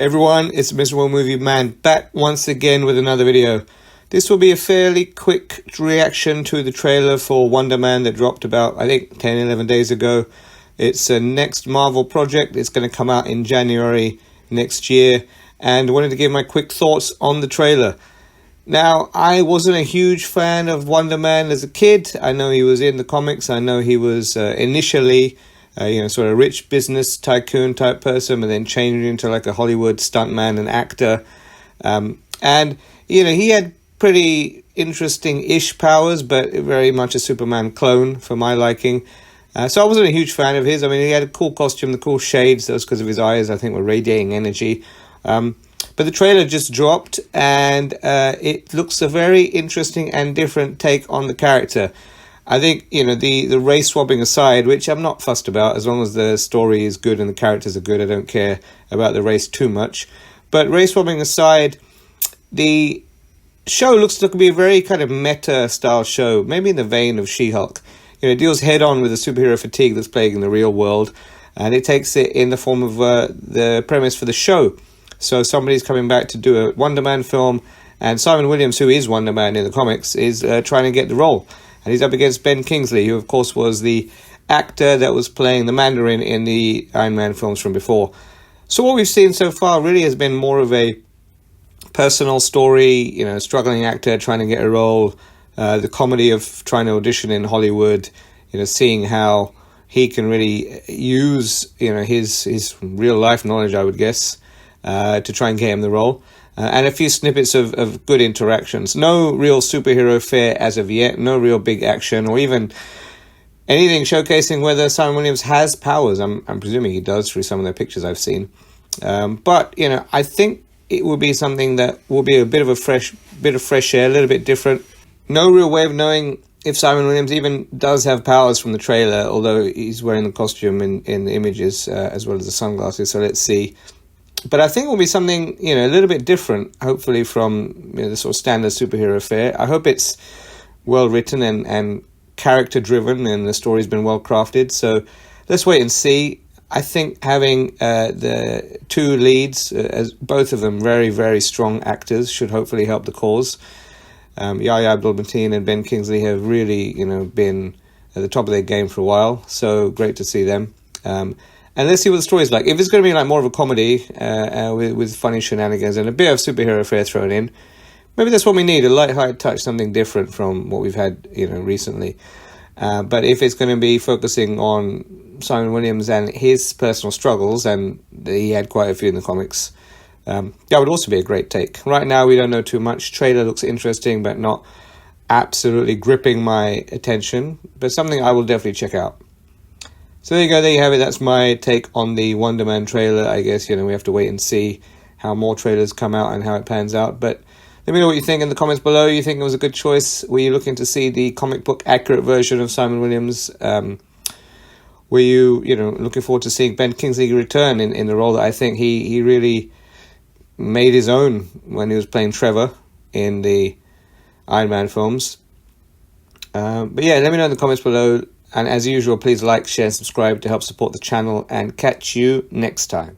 Everyone, it's Mr. One Movie Man back once again with another video. This will be a fairly quick reaction to the trailer for Wonder Man that dropped about, I think, 10-11 days ago. It's a next Marvel project. It's going to come out in January next year. And I wanted to give my quick thoughts on the trailer. Now, I wasn't a huge fan of Wonder Man as a kid. I know he was in the comics. I know he was initially sort of rich business tycoon type person, but then changed into like a Hollywood stuntman and actor. And he had pretty interesting-ish powers, but very much a Superman clone for my liking. So I wasn't a huge fan of his. I mean, he had a cool costume, the cool shades. That was because of his eyes, I think, were radiating energy. But the trailer just dropped, and it looks a very interesting and different take on the character. I think, the race swapping aside, which I'm not fussed about, as long as the story is good and the characters are good, I don't care about the race too much. But race swapping aside, the show looks to be a very kind of meta-style show, maybe in the vein of She-Hulk. It deals head-on with the superhero fatigue that's plaguing the real world, and it takes it in the form of the premise for the show. So somebody's coming back to do a Wonder Man film, and Simon Williams, who is Wonder Man in the comics, is trying to get the role. And he's up against Ben Kingsley, who of course was the actor that was playing the Mandarin in the Iron Man films from before. So what we've seen so far really has been more of a personal story, struggling actor trying to get a role, the comedy of trying to audition in Hollywood, seeing how he can really use, his real life knowledge, I would guess, to try and get him the role. And a few snippets of good interactions. No real superhero fare as of yet. No real big action or even anything showcasing whether Simon Williams has powers. I'm presuming he does through some of the pictures I've seen. But I think it will be something that will be a bit of fresh air, a little bit different. No real way of knowing if Simon Williams even does have powers from the trailer, although he's wearing the costume in the images as well as the sunglasses. So let's see. But I think it will be something, a little bit different, hopefully, from the sort of standard superhero fare. I hope it's well written and character driven, and the story's been well crafted. So let's wait and see. I think having the two leads, as both of them very, very strong actors, should hopefully help the cause. Abdul-Mateen and Ben Kingsley have really, been at the top of their game for a while. So great to see them. And let's see what the story is like. If it's going to be like more of a comedy with funny shenanigans and a bit of superhero fare thrown in, maybe that's what we need, a light-hearted touch, something different from what we've had recently. But if it's going to be focusing on Simon Williams and his personal struggles, and he had quite a few in the comics, that would also be a great take. Right now, we don't know too much. Trailer looks interesting, but not absolutely gripping my attention. But something I will definitely check out. So there you go, there you have it. That's my take on the Wonder Man trailer. I guess, we have to wait and see how more trailers come out and how it pans out. But let me know what you think in the comments below. You think it was a good choice? Were you looking to see the comic book accurate version of Simon Williams? Were you, looking forward to seeing Ben Kingsley return in the role that I think he really made his own when he was playing Trevor in the Iron Man films? But yeah, let me know in the comments below. And as usual, please like, share, and subscribe to help support the channel, and catch you next time.